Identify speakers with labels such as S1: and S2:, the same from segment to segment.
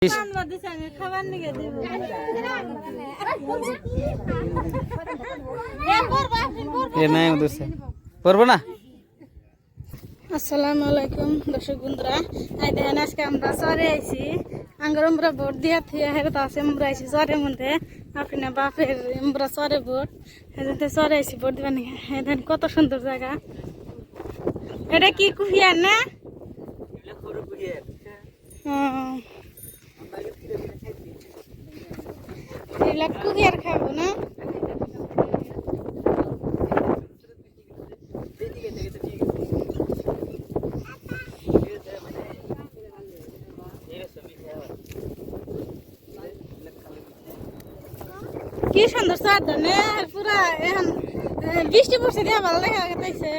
S1: এ নাই উদুছে পড়বো না।
S2: আসসালামু আলাইকুম দর্শক বন্ধুরা, আই দেখেন আজকে আমরা চরে আইছি। আঙ্গার আমরা ভোট দিয়া থিয়া হেরে আছে আমরা আইছি চরের মধ্যে। আপনি বাপের আমরা চরে ভোট হেঁটে চরে আইছি ভোট দিবেন। দেখেন কত সুন্দর জায়গা। এটা কি কুহিয়ার না? এগুলা কুহিয়ার খাবো না। কি সুন্দর চার ধানে পুরা এখন বৃষ্টি পড়ছে দিয়া ভালো দেখা গেছে।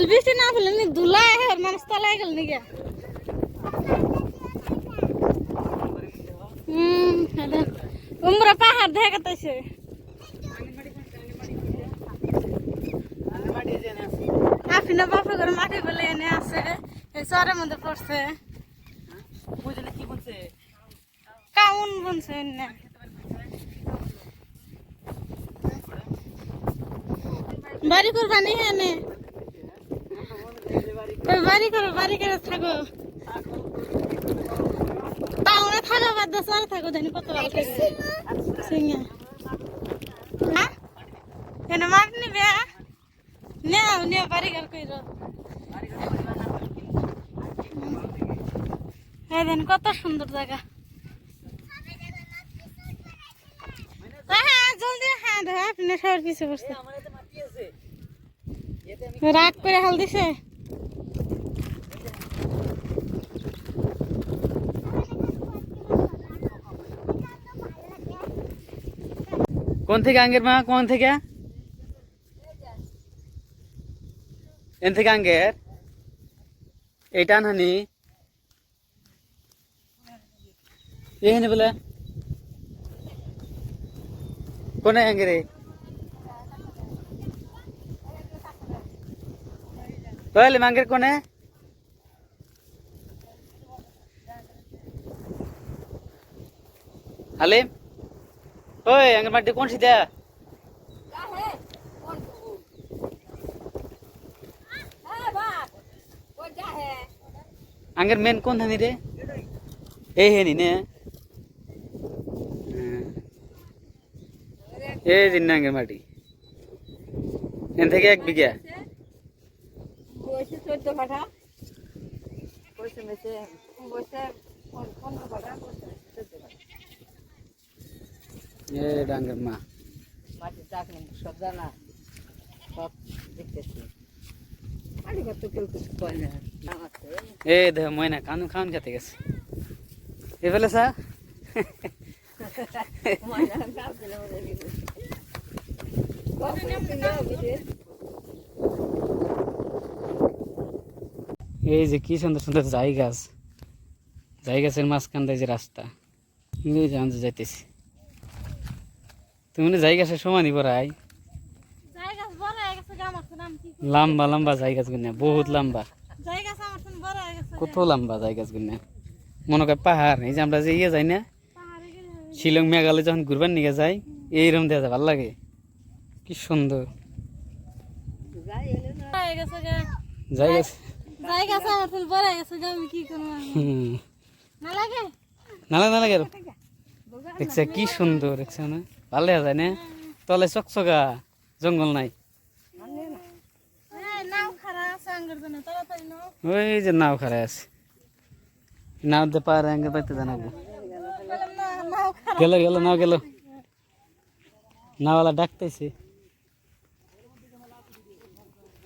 S2: বৃষ্টি না ফেলে ধুলা এখন মানুষ তলায় গেল নাকি। উমরা পাহাড় দেখা গেছে। আপনি বাপা করে মাটি বলে এনে আছে এই চরের মধ্যে পড়ছে। কাউন বলছে না বাড়ি করবানি এনে বাড়ি করে থাকো টাউনে থাকা বাদ চরে থাকো জানি কত ভালো থাকে সিঙ্গা। হ্যাঁ এনে মার নিবে নেও নেও বাড়ি ঘর কইর। দেন কত সুন্দর জায়গা। হ্যাঁ জলদি হ্যাঁ দেখো আপনি সবার পিছিয়ে বসছে রাগ করে হাল দিছে।
S1: কোন থেকে আঙ্গের মা? কোন থেকে? এন থেকে আঙ্গের এইটা নানি এখানে বলে কোনে আঙ্গেরে বলে মাঙ্গের কোনে হালিম ওই আঙ্গের মাটি কোন সিধা আঙ্গের মেন কোন ধানি রে? এই হেনি নে এই দিন আঙ্গের মাটি এন থেকে 1 বিঘা ডাঙ্গের মা
S3: সব জানা সব দেখতেছি।
S1: এ দেখ ময়না কানু খাওয়ান খেতে গেছে এ ফেলে সা এই যে কি সুন্দর সুন্দর জায়গাছের মাঝখান দিয়ে যে রাস্তা যাইতেছি। তুমি জায়গাছের সমানই পড়াই লম্বা লম্বা জায়গা গুনে বহুত লম্বা কত লম্বা জায়গা গুনে মনে কর পাহাড়। এই যে আমরা যে ইয়ে যাই না শিলং মেঘালয় যখন ঘুরবার নিয়ে যাই এইরকম দেখা যায় ভালো লাগে কি সুন্দর জায়গা। না লাগে দেখছে কি সুন্দর দেখছে না ভালো দেখা যায় না তলে চকচকা জঙ্গল নাই। ওই যে নাও খারাই আছে নাও দে পারে আঙ্গে পাইতে জানাবো গেল নাও গেল নাওয়ালা ডাকতেছে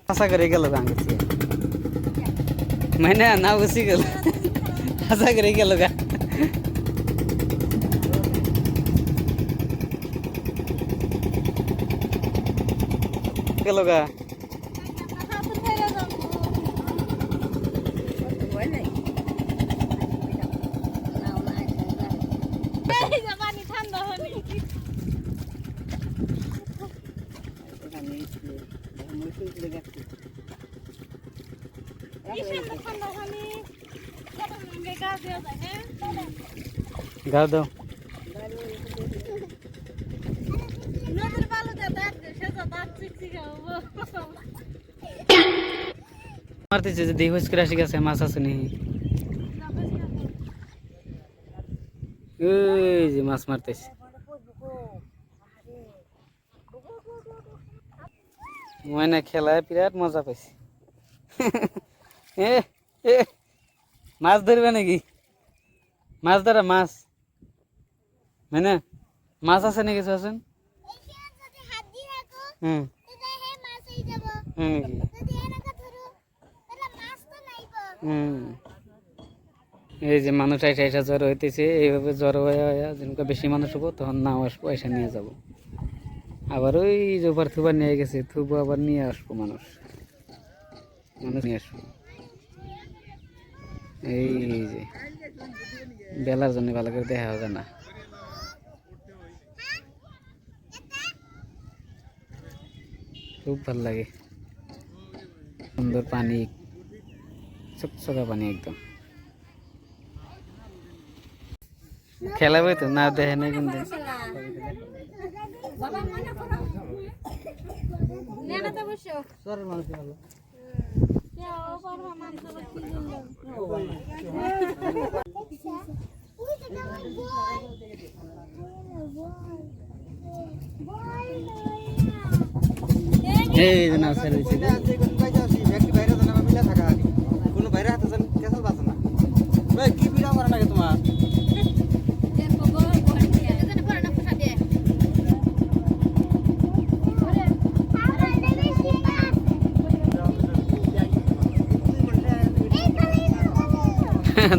S1: আশা করে গেল আঙ্গে মানে নাও গুছি গেল আশা করে গেল গা গেল গা ঠান্ডা গাও দাও
S2: নদীর বালুতে দাঁত সেটা দাঁত চিকচিকা হবো
S1: মারতেছে যে দেখো করে আসি গেছে মাছ আছে নি এই যে মাছ মারতেছে ময়না খেলায় বিরাট মজা পাইছে এ এ মাছ ধরবে নাকি মাছ ধরা মাছ মানে মাছ আছে নাকি কিছু আছেন হুম এই যে মানুষ আইসা জ্বর হইতেছে এইভাবে জ্বর হয়ে যেন বেশি মানুষ হবো তখন নাও আসবো পয়সা নিয়ে যাব আবার ওই জোবার থুবার নিয়ে গেছে থুবো আবার নিয়ে আসবো মানুষ নিয়ে আসবো এই যে বেলার জন্য ভালো করে দেখা হবে না খুব ভালো লাগে সুন্দর পানি চকচকা পানি একদম খেলাবে তো না দেখে নাই কিন্তু এই না সার্ভিস
S4: কি বিড়া করা লাগে তোমার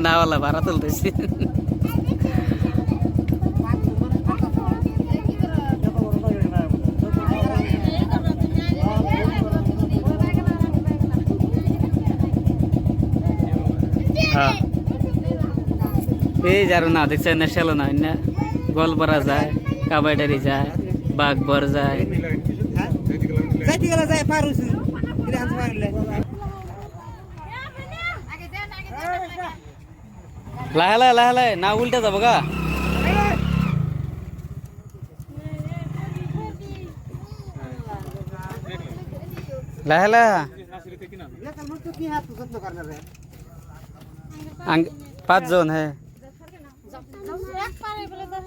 S1: নাওয়ালা ভাড়া তুলতেছি হ্যাঁ এই যার না দেখছে না সেলো না গোলপাড়া যায় কাবাডারি যায় বাঘবর যায়
S4: যাইতে গেলে যাই পার হইছি কিরে আনতে পারলে
S1: লাহে লাহে লাহে লাহে না উল্টে যাবো গা লাহে লাহে
S4: কি হাত যত্ন করনা রে
S1: 5 জন হ্যাঁ
S2: এক পারে বলে দশ